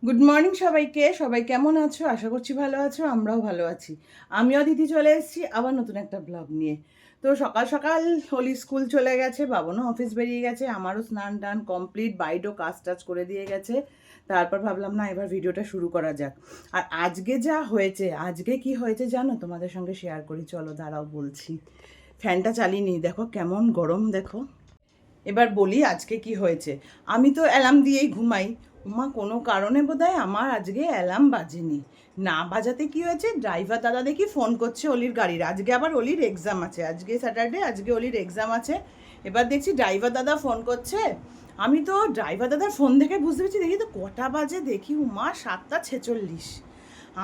Good morning সবাইকে। সবাই কেমন আছো? আশা করছি ভালো আছো, আমরাও ভালো আছি। আমি অদিতি চলে এসেছি আবার নতুন একটা ব্লগ নিয়ে। তো সকাল সকাল হোলি স্কুল চলে গেছে, বাবনও অফিস বেরিয়ে গেছে, আমারও স্নান টান কমপ্লিট, বাইডও কাজ টাজ করে দিয়ে গেছে। তারপর ভাবলাম না এবার ভিডিওটা শুরু করা যাক। আর আজকে যা হয়েছে, আজকে কি হয়েছে জানো, তোমাদের সঙ্গে শেয়ার করি, চলো দাঁড়াও বলছি। ফ্যানটা চালিয়ে নি, দেখো কেমন গরম দেখো। এবার বলি আজকে কি হয়েছে। আমি তো অ্যালার্ম দিয়েই ঘুমাই। কোনো কারণে বোধহয় আমার আজকে অ্যালার্ম বাজেনি। না বাজাতে কি হয়েছে, ড্রাইভার দাদা দেখি ফোন করছে অলির গাড়ির। আজকে আবার অলির এক্সাম আছে, আজকে স্যাটারডে, আজকে অলির এক্সাম আছে। এবার দেখছি ড্রাইভার দাদা ফোন করছে। আমি তো ড্রাইভার দাদার ফোন দেখে বুঝতে পেরেছি, দেখি তো কটা বাজে, দেখি উমা 7:46।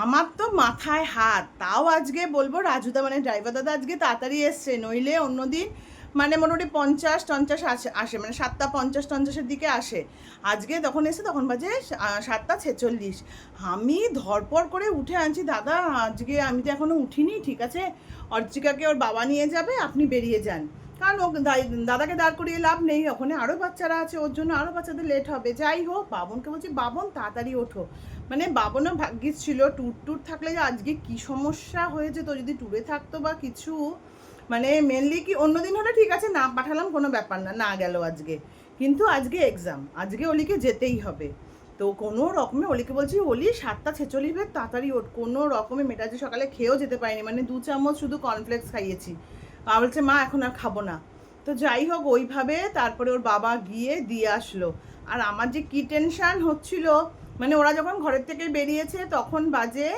আমার তো মাথায় হাত। তাও আজকে বলবো রাজুদা মানে ড্রাইভার দাদা আজকে তাড়াতাড়ি এসছে, নইলে অন্যদিন মানে মোটামুটি 50-50 আসে, মানে 7:50-50 দিকে আসে। আজকে তখন এসে তখন বাজে 7:46। আমি ধরপড় করে উঠে আনছি, দাদা আজকে আমি তো এখনও উঠিনি, ঠিক আছে অর্চিকাকে ওর বাবা নিয়ে যাবে, আপনি বেরিয়ে যান। কারণ ও দাদাকে দাঁড় করিয়ে লাভ নেই, ওখানে আরও বাচ্চারা আছে, ওর জন্য আরও বাচ্চাদের লেট হবে। যাই হোক, বাবনকে বলছি বাবন তাড়াতাড়ি ওঠো। মানে বাবনও ভাগ্যিস ছিল, ট্যুর থাকলে যে আজকে কি সমস্যা হয়েছে, তো যদি ট্যুরে থাকতো বা কিছু, মানে মেনলি কি অন্যদিন হলে ঠিক আছে না পাঠালাম কোনো ব্যাপার না, না গেল আজকে, কিন্তু আজকে এক্সাম, আজকে অলিকে যেতেই হবে। তো কোনো রকমে অলিকে বলছি, অলি 7:46 তাড়াতাড়ি ওঠ। কোনো রকমে মেয়েটা সকালে খেয়েও যেতে পারিনি, মানে 2 চামচ শুধু কর্নফ্লেক্স খাইয়েছি। বলছে মা এখন আর খাবো না। তো যাই হোক ওইভাবে তারপরে ওর বাবা গিয়ে দিয়ে আসলো। আর আমার যে কী টেনশান হচ্ছিল, মানে ওরা যখন ঘরের থেকে বেরিয়েছে তখন বাজে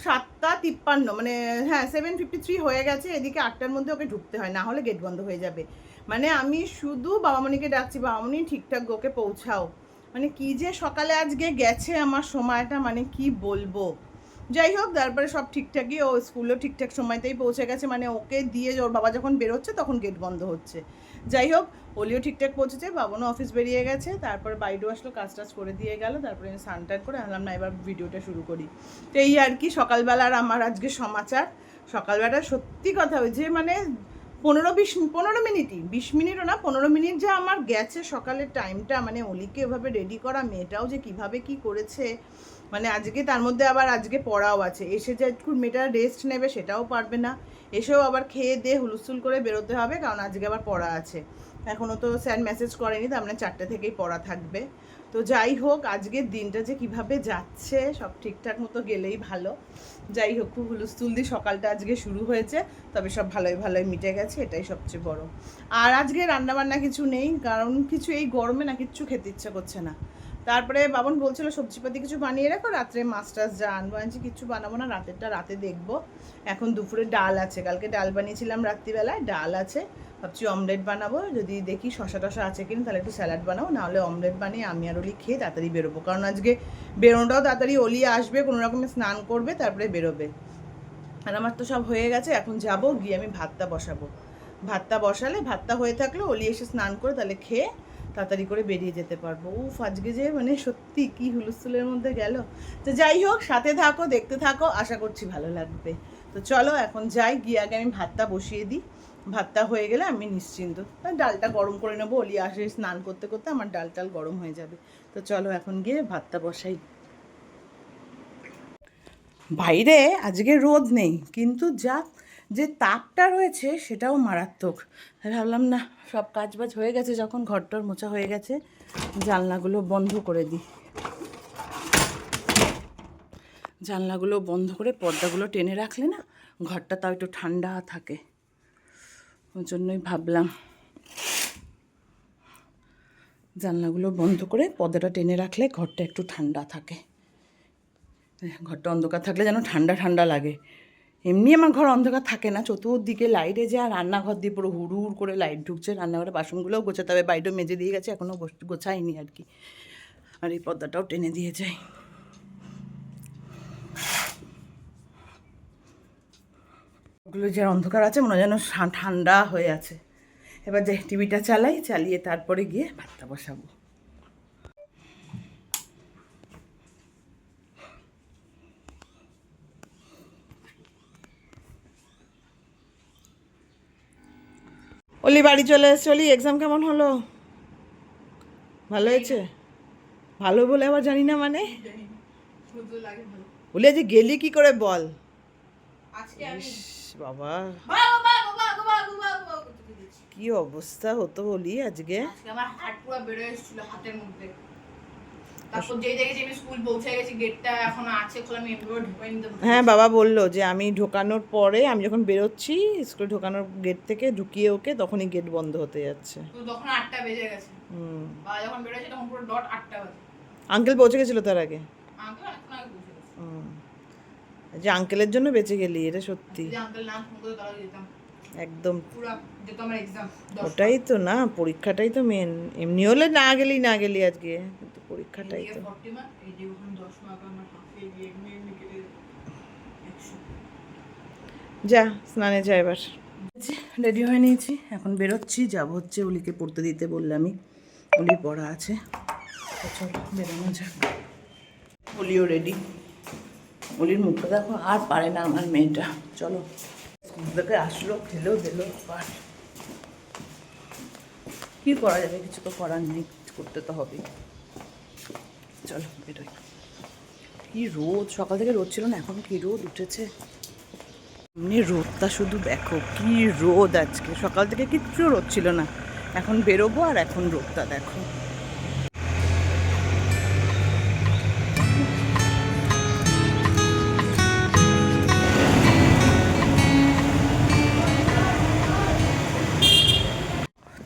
7:53, মানে হ্যাঁ 7:53 হয়ে গেছে, এদিকে 8টার মধ্যে ওকে ঢুকতে হয়, না হলে গেট বন্ধ হয়ে যাবে। মানে আমি শুধু বাবামণিকে ডাকছি, বাবামণি ঠিকঠাক ওকে পৌঁছাও। মানে কি যে সকালে আজকে গেছে আমার সময়টা, মানে কি বলবো। যাই হোক তারপরে সব ঠিকঠাকই, ও স্কুলেও ঠিকঠাক সময়তেই পৌঁছে গেছে, মানে ওকে দিয়ে ওর বাবা যখন বেরোচ্ছে তখন গেট বন্ধ হচ্ছে। যাই হোক ওলিও ঠিকঠাক পৌঁছেছে, বাবনও অফিস বেরিয়ে গেছে, তারপর বাইরেও আসলো, কাজ টাজ করে দিয়ে গেল, তারপরে আমি স্নান টান করে আনলাম, না এবার ভিডিওটা শুরু করি। তো এই আর কি সকালবেলার আমার আজকে সমাচার। সকালবেলা সত্যি কথা হয়েছে, মানে 15-20 মিনিটও না, 15 মিনিট যা আমার গেছে সকালের টাইমটা, মানে অলিকে ওভাবে রেডি করা, মেয়েটাও যে কিভাবে কি করেছে। মানে আজকে তার মধ্যে আবার আজকে পড়াও আছে, এসে যে একটু মেয়েটা রেস্ট নেবে সেটাও পারবে না, এসেও আবার খেয়ে দিয়ে হুলস্থুল করে বেরোতে হবে, কারণ আজকে আবার পড়া আছে। এখনও তো স্যার মেসেজ করেনি, তার মানে 4টে থেকেই পড়া থাকবে। তো যাই হোক আজকের দিনটা যে কিভাবে যাচ্ছে, সব ঠিকঠাক মতো গেলেই ভালো। যাই হোক খুব হুলস্থুল দিয়ে সকালটা আজকে শুরু হয়েছে, তবে সব ভালোই ভালোই মিটে গেছে, এটাই সবচেয়ে বড়। আর আজকে রান্নাবান্না কিছু নেই, কারণ কিছু এই গরমে না কিচ্ছু খেতে ইচ্ছা করছে না। তারপরে বাবন বলছিল সবজিপাতি কিছু বানিয়ে রাখো, রাত্রে মাছ টাছ যা আনবো, আনছি কিচ্ছু বানাবো না, রাতেরটা রাতে দেখবো। এখন দুপুরে ডাল আছে, কালকে ডাল বানিয়েছিলাম রাত্রিবেলায়, ডাল আছে, ভাবছি অমলেট বানাবো, যদি দেখি শশা টশা আছে কিনা তাহলে একটু স্যালাড বানাবো, নাহলে অমলেট বানিয়ে আমি আর অলি খেয়ে তাড়াতাড়ি বেরোবো, কারণ আজকে বেরোনোটাও তাড়াতাড়ি, অলি আসবে কোনো রকমের স্নান করবে তারপরে বেরোবে। আর আমার তো সব হয়ে গেছে, এখন যাব গিয়ে আমি ভাতটা বসাবো। ভাতটা বসালে, ভাতটা হয়ে থাকলে অলি এসে স্নান করে তাহলে খেয়ে তাড়াতাড়ি করে বেরিয়ে যেতে পারবো। উফ আজকে যে মানে সত্যি কি হুলস্থুলের মধ্যে গেল। তো যাই হোক সাথে থাকো, দেখতে থাকো, আশা করছি ভালো লাগবে। তো চলো এখন যাই, গিয়ে আগে আমি ভাতটা বসিয়ে দিই, ভাতটা হয়ে গেলে আমি নিশ্চিন্ত ডালটা গরম করে নেবো, অলি আসে স্নান করতে করতে আমার ডাল টাল গরম হয়ে যাবে। তো চলো এখন গিয়ে ভাতটা বসাই। বাইরে আজকে রোদ নেই, কিন্তু যা যে তাপটা রয়েছে সেটাও মারাত্মক। ভাবলাম না সব কাজবাজ হয়ে গেছে, যখন ঘরটর মোছা হয়ে গেছে, জানলাগুলো বন্ধ করে দিই, জানলাগুলো বন্ধ করে পর্দাগুলো টেনে রাখলে না ঘরটা তাও একটু ঠান্ডা থাকে। ওই জন্যই ভাবলাম জানলাগুলো বন্ধ করে পর্দাটা টেনে রাখলে ঘরটা একটু ঠান্ডা থাকে। ঘরটা অন্ধকার থাকলে যেন ঠান্ডা ঠান্ডা লাগে। এমনি আমার ঘর অন্ধকার থাকে না, চতুর্দিকে লাইটে যে, আর রান্নাঘর দিয়ে পুরো হুড় হুড় করে লাইট ঢুকছে, রান্নাঘরে বাসনগুলোও গোছাতে হবে, বাইরেও মেজে দিয়ে গেছে, এখনও গোছাইনি আর কি। আর এই পর্দাটাও টেনে দিয়ে যাই। ওগুলো যে অন্ধকার আছে মনে হয় যেন ঠান্ডা হয়ে আছে। এবার যে টিভিটা চালাই, চালিয়ে তারপরে গিয়ে ভাতটা বসাবো। অলি বাড়ি চলে এসছে। অলি এক্সাম কেমন হলো? ভালো হয়েছে? ভালো বলে আবার জানি না মানে বলি আজ গেলি কি করে বল। আজকে আমি বাবা কি অবস্থা হতো বলি আজকে আমার হাত পুরো বেড়ে এসেছিল হাতের মধ্যে। তারপর যেই দেখেছি আমি স্কুল পৌঁছে গেছি, গেটটা এখনো আছে খোলা, আমি এমনি ঢুকে নিতে। হ্যাঁ বাবা বললো যে আমি ঢোকানোর পরে, আমি যখন বেরোচ্ছি স্কুলে ঢোকানোর গেট থেকে ঢুকিয়ে ওকে, তখনই গেট বন্ধ হতে যাচ্ছে। তো তখন 8টা বেজে গেছে। বাবা যখন বেরোচ্ছে তখন পুরো ডট 8টা বাজে। আঙ্কেল পৌঁছে গেছিল তার আগে? আঙ্কেল অনেকক্ষণ আগে পৌঁছে গেছে। যে আঙ্কেলের জন্য বেঁচে গেলি, এটা সত্যি যদি আঙ্কেল না ফোন করে তাহলে যেতাম একদম। পুরো যেত আমার এক্সাম। ওটাই তো না, পরীক্ষাটাই তো মেন। এমনি হলে না গেলি আজকে, কিন্তু পরীক্ষাটাই তো। 40 মার্ক, এই যে ওখানে 10 মার্ক আমার হাফে গিয়ে এমনি কেটে 100। যা স্নানে যা এবার। রেডি হয়ে নিয়েছি, এখন বেরোচ্ছি, যাব হচ্ছে ওলিকে পড়তে দিতে বললামই, ওলির পড়া আছে। চলো বেরোনো যাক। ওলিও রেডি। ওলির মুখটা দেখো, আর পারে না আমার মেয়েটা। চলো স্কুল থেকে আসলো, খেলেও দিলো, আর কী করা যাবে, কিছু তো করার নেই, করতে তো হবে। চলো বেরোই। কি রোদ, সকাল থেকে রোদ ছিল না, এখন কি রোদ উঠেছে। এমনি রোদটা শুধু দেখো, কি রোদ আজকে, সকাল থেকে কিচ্ছু রোদ ছিল না, এখন বেরোবো আর এখন রোদটা দেখো।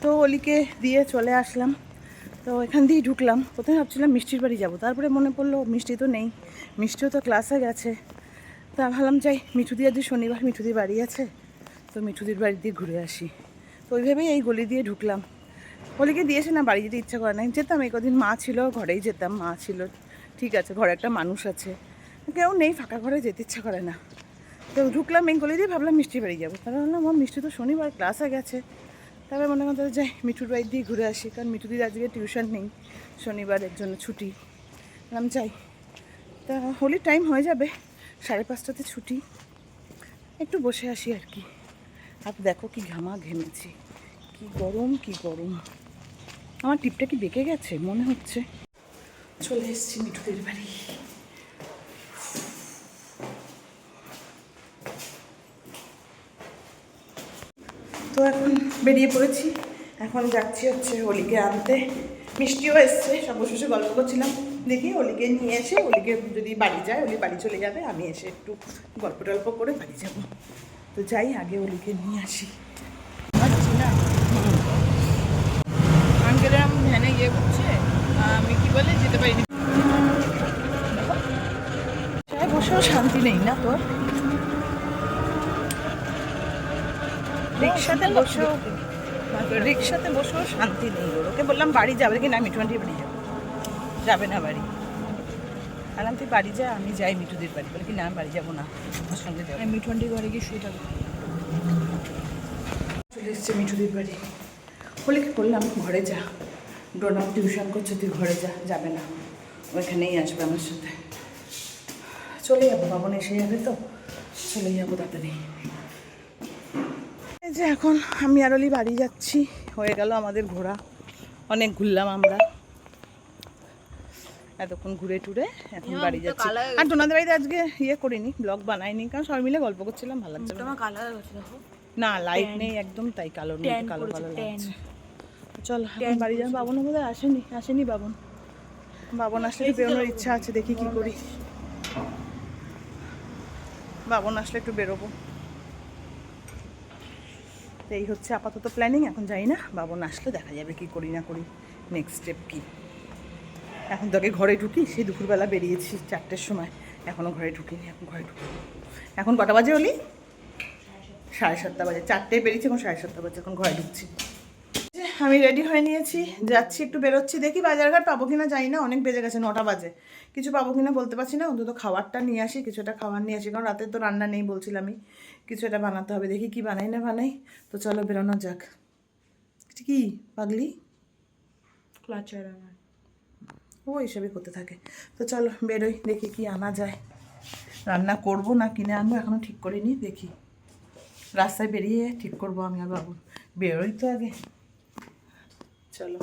তো অলিকে দিয়ে চলে আসলাম, তো এখান দিয়েই ঢুকলাম। প্রথমে ভাবছিলাম মিষ্টির বাড়ি যাব, তারপরে মনে পড়লো মিষ্টি তো নেই, মিষ্টিও তো ক্লাসে গেছে। তা ভাবলাম যাই, মিঠুদি আজ শনিবার, মিঠুদি বাড়ি আছে, তো মিঠুদির বাড়ি দিয়ে ঘুরে আসি। তো ওইভাবেই এই গলি দিয়ে ঢুকলাম। অলিকে দিয়েছে না, বাড়ি যেতে ইচ্ছা করে না, যেতাম এই কদিন, মা ছিল ঘরেই যেতাম, মা ছিল ঠিক আছে, ঘরে একটা মানুষ আছে, কেউ নেই, ফাঁকা ঘরে যেতে ইচ্ছা করে না। তো ঢুকলাম এই গলি দিয়ে, ভাবলাম মিষ্টির বাড়ি যাবো, তারপর ভাবলাম আমার মিষ্টি তো শনিবার ক্লাসে গেছে, তারপরে মনে করতে যাই মিঠুর বাড়ি দিয়ে ঘুরে আসি, কারণ মিঠুদির আজকে টিউশন নেই, শনিবারের জন্য ছুটি। বললাম যাই, তা হোলির টাইম হয়ে যাবে, 5:30টাতে ছুটি, একটু বসে আসি আর কি। আর দেখো কি ঘামা ঘেমেছি, কি গরম কি গরম। আমার টিপটা কি বেঁকে গেছে মনে হচ্ছে। চলে এসেছি মিঠুদের বাড়ি। তো এখন বেরিয়ে পড়েছি, এখন যাচ্ছি হচ্ছে হোলিকে আনতে। মিষ্টিও এসছে, সব বসে বসে গল্প করছিলাম, দেখি হোলিকে নিয়ে এসে, হোলিকে যদি বাড়ি যায়, হোলি বাড়ি চলে যাবে, আমি এসে একটু গল্প টল্প করে বাড়ি যাব। তো যাই, আগে হোলিকে নিয়ে আসি। আঙ্কেলের আমি ভ্যানে গিয়ে করছে, আমি কি বলে যেতে পারিনি। চায় বসেও শান্তি নেই না তোর, রিক্সাতে বসেও শান্তি নেই ওর। ওকে বললাম বাড়ি যাবে কি না, মিঠু আন্টির বাড়ি যাবে, যাবে না বাড়ি। বললাম তুই বাড়ি যা, আমি যাই মিঠুদের বাড়ি, বলে কি না বাড়ি যাবো না, ওর সঙ্গে যাবো। মিঠু আন্টির ঘরে গিয়ে শুয়ে থাকবো। চলে এসছে মিঠুদের বাড়ি। বলে কি বললাম ঘরে যা, ডোনার টিউশন করছে, তুই ঘরে যা, যাবে না, ওইখানেই আসবে আমার সাথে। চলে যাবো, বাবন এসে যাবে, তো চলে যাবো তাড়াতাড়ি। এই যে এখন আমি আর অলি বাড়ি যাচ্ছি, হয়ে গেল আমাদের ঘোরা, অনেক ঘুরলাম আমরা এতক্ষণ, ঘুরে টুরে এখন বাড়ি যাচ্ছি। আর ডোনাদের বাড়িতে আজকে করিনি, ব্লগ বানাইনি, কারণ সবাই মিলে গল্প করছিলাম, ভালো লাগছে না, লাইট নেই একদম, তাই কালো কালো কালো লাগছে। চল এখন বাড়ি যাবো। বাবনও বোধ হয় আসেনি বাবন। বাবন আসলে একটু বেরোনোর ইচ্ছা আছে, দেখি কি করি। বাবন আসলে একটু বেরোবো, এই হচ্ছে আপাতত প্ল্যানিং। এখন যাই না, বাবন আসলে দেখা যাবে কি করি না করি, নেক্সট স্টেপ কি। এখন তোকে ঘরে ঢুকি, সেই দুপুরবেলা বেরিয়েছি 4টের সময়, এখনও ঘরে ঢুকিনি, এখন ঘরে ঢুকি। এখন কটা বাজে হলি? 7:30 বাজে, 4টেয় বেরিয়েছি, এখন 7:30 বাজে, এখন ঘরে ঢুকছি। আমি রেডি হয়ে নিয়েছি, যাচ্ছি, একটু বেরোচ্ছি, দেখি বাজারঘাট পাবো কিনা, জানি না, অনেক বেজে গেছে, 9টা বাজে, কিছু পাবো কিনা বলতে পারছি না। অন্তত খাবারটা নিয়ে আসি, কিছু একটা খাবার নিয়ে আসি, কারণ রাতে তো রান্না নেই বলছিলামই, কিছু একটা বানাতে হবে, দেখি কি বানাই না বানাই। তো চলো বেরোনো যাক। কি পাগলি ক্লাচার আমার, ও এইসবই করতে থাকে। তো চলো বেরোই, দেখি কি আনা যায়, রান্না করবো না কিনে আনবো এখনও ঠিক করিনি, দেখি রাস্তায় বেরিয়ে ঠিক করবো আমি আর বাবু। বেরোই তো আগে, চলো।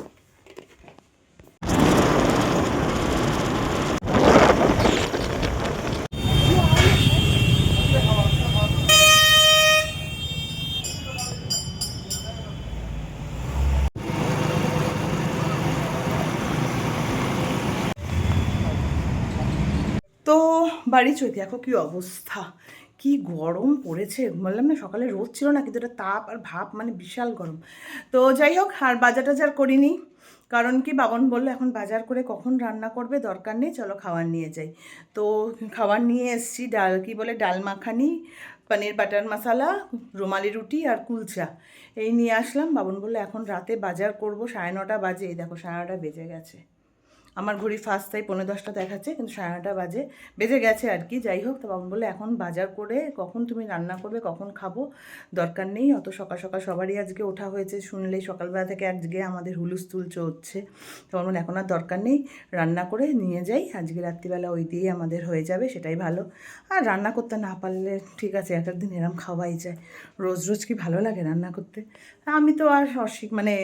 বাড়ি চই, দেখো কি অবস্থা, কি গরম পড়েছে। বললাম না সকালে রোদ ছিল না, কিন্তু এটা তাপ আর ভাপ, মানে বিশাল গরম। তো যাই হোক, আর বাজার টাজার করিনি, কারণ কি বাবন বললো এখন বাজার করে কখন রান্না করবে, দরকার নেই, চলো খাবার নিয়ে যাই। তো খাবার নিয়ে এসেছি, ডাল কি বলে ডাল মাখানি, পনির বাটার মশালা, রুমালি রুটি আর কুলচা, এই নিয়ে আসলাম। বাবন বললো এখন রাতে বাজার করব, 9:30 বাজে, এই দেখো 9:30 বেজে গেছে। আমার ঘড়ি ফার্স্ট তাই 9:45 দেখাচ্ছে, কিন্তু 9:30 বেজে গেছে আর কি। যাই হোক, তো বাবন বললো এখন বাজার করে কখন তুমি রান্না করবে, কখন খাবো, দরকার নেই অত সকাল সকাল, সবারই আজকে ওঠা হয়েছে শুনলেই, সকালবেলা থেকে আজকে আমাদের হুলুস্থুল চলছে। তো আমার এখন আর দরকার নেই, রান্না করে নিয়ে যাই, আজকে রাত্রিবেলা ওই দিয়েই আমাদের হয়ে যাবে, সেটাই ভালো। আর রান্না করতে না পারলে ঠিক আছে, এক একদিন এরম খাওয়াই যায়, রোজ রোজ কি ভালো লাগে রান্না করতে। আমি তো আর মানে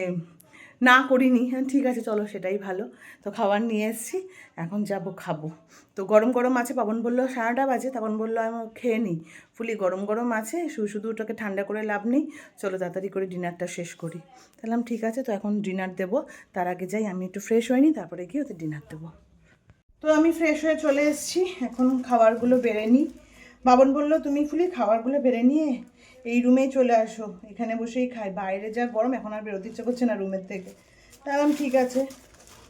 না করিনি, হ্যাঁ ঠিক আছে চলো, সেটাই ভালো। তো খাবার নিয়ে এসেছি, এখন যাব খাবো। তো গরম গরম আছে, পাবন বললো 9:30 বাজে, তখন বললো আমি খেয়ে নিই, ফুলি গরম গরম আছে, শুধু ওটাকে ঠান্ডা করে লাভ নেই, চলো তাড়াতাড়ি করে ডিনারটা শেষ করি। তাহলাম ঠিক আছে, তো এখন ডিনার দেবো, তার আগে যাই আমি একটু ফ্রেশ হয়ে নিই, তারপরে গিয়ে ওদের ডিনার দেবো। তো আমি ফ্রেশ হয়ে চলে এসেছি, এখন খাবারগুলো বেড়ে নিই। বাবন বললো তুমি ফুলি খাবারগুলো বেড়ে নিয়ে এই রুমেই চলে আসো, এখানে বসেই খাই, বাইরে যা গরম এখন আর বেরোতে ইচ্ছে করছে না রুমের থেকে। তাহলে ঠিক আছে,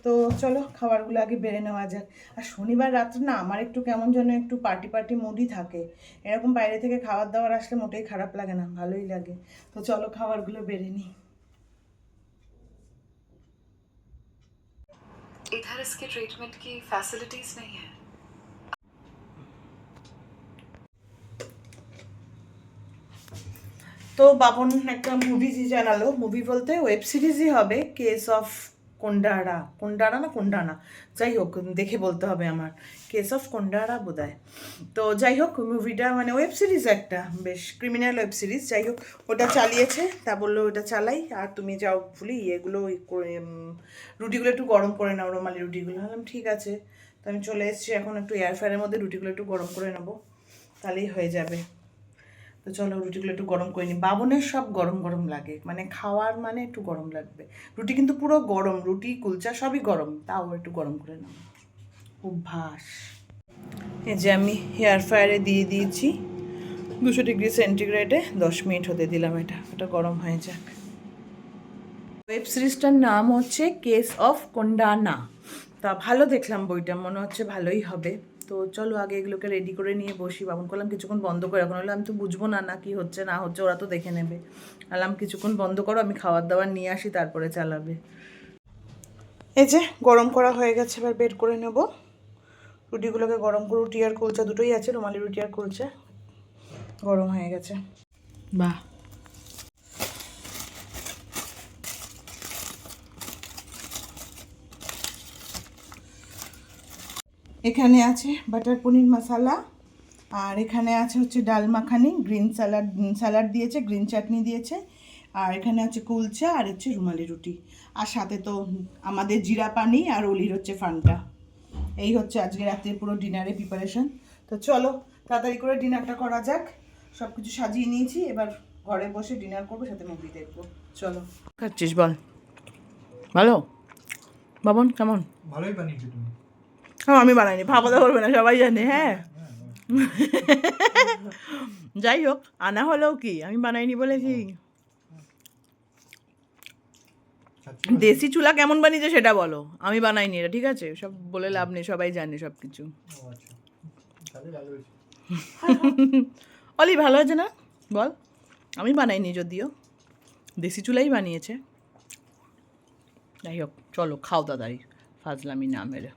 তো চলো খাবারগুলো আগে বেড়ে নেওয়া যাক। আর শনিবার রাত্রে না আমার একটু কেমন যেন একটু পার্টি পার্টি মুডই থাকে, এরকম বাইরে থেকে খাবার দাবার আসলে মোটেই খারাপ লাগে না, ভালোই লাগে। তো চলো খাবারগুলো বেড়ে নিই। इधर इसके ट्रीटमेंट की फैसिलिटीज नहीं है। তো বাবন একটা মুভি জানালো, মুভি বলতে ওয়েব সিরিজই হবে, কেস অফ কোন্ডারা, কোন্ডারা না কোন্ডানা, যাই হোক দেখে বলতে হবে আমার, কেস অফ কোন্ডারা বোধহয়। তো যাই হোক মুভিটা মানে ওয়েব সিরিজ একটা, বেশ ক্রিমিনাল ওয়েব সিরিজ, যাই হোক ওটা চালিয়েছে, তা বললো ওটা চালাই, আর তুমি যাও ভুলি এগুলো রুটিগুলো একটু গরম করে নাও, রুমালি রুটিগুলো। বললাম ঠিক আছে, তো আমি চলে এসেছি, এখন একটু এয়ার ফ্রায়ারের মধ্যে রুটিগুলো একটু গরম করে নেবো, তাহলেই হয়ে যাবে। তো চলো রুটিগুলো একটু গরম করে নিই, বাবনের সব গরম গরম লাগে, মানে খাওয়ার মানে একটু গরম লাগবে, রুটি কিন্তু পুরো গরম, রুটি কুলচা সবই গরম, তাও একটু গরম করে নাও, অভ্যাস। এই যে আমি এয়ার ফ্রায়ারে দিয়ে দিয়েছি 200 ডিগ্রি সেন্টিগ্রেডে 10 মিনিট হতে দিলাম, এটা গরম হয়ে যাক। ওয়েব সিরিজটার নাম হচ্ছে কেস অফ কোন্ডানা, তা ভালো দেখলাম বইটা, মনে হচ্ছে ভালোই হবে। তো চলো আগে এগুলোকে রেডি করে নিয়ে বসি। বাবন করলাম কিছুক্ষণ বন্ধ করে, এখন হলো আমি তো বুঝবো না না কি হচ্ছে না হচ্ছে, ওরা তো দেখে নেবে। আলাম কিছুক্ষণ বন্ধ করো, আমি খাবার দাবার নিয়ে আসি, তারপরে চালাবে। এই যে গরম করা হয়ে গেছে, এবার বের করে নেব রুটিগুলোকে, গরম করে, রুটি আর কুলচা দুটোই আছে, রুমালি রুটি আর কুলচা গরম হয়ে গেছে। বাহ, এখানে আছে বাটার পনির মশালা, আর এখানে আছে হচ্ছে ডাল মাখানি, গ্রিন স্যালাড দিয়েছে, গ্রিন চাটনি দিয়েছে, আর এখানে আছে কুলচা, আর হচ্ছে রুমালি রুটি, আর সাথে তো আমাদের জিরা পানি, আর অলির হচ্ছে ফান্টা। এই হচ্ছে আজকে রাত্রে পুরো ডিনারের প্রিপারেশন। তো চলো তাড়াতাড়ি করে ডিনারটা করা যাক, সব কিছু সাজিয়ে নিয়েছি, এবার ঘরে বসে ডিনার করবো, সাথে মুভি দেখবো। চলো খাচ্ছিস বল, ভালো বাবন কেমন? ভালোই বানিয়েছো তুমি। হ্যাঁ আমি বানাইনি, ভাবতে বলবে না, সবাই জানে। হ্যাঁ যাই হোক, আনা হলেও কি আমি বানাইনি বলে কি, দেশি চুলা কেমন বানিয়েছে সেটা বলো, আমি বানাইনি এটা, ঠিক আছে? সব বলে লাভ নেই, সবাই জানে সব কিছু। অলি ভালো হয়েছে না বল, আমি বানাইনি যদিও, দেশি চুলাই বানিয়েছে। যাই হোক চলো খাও তাড়াতাড়ি, ফাজলামি না মেরে।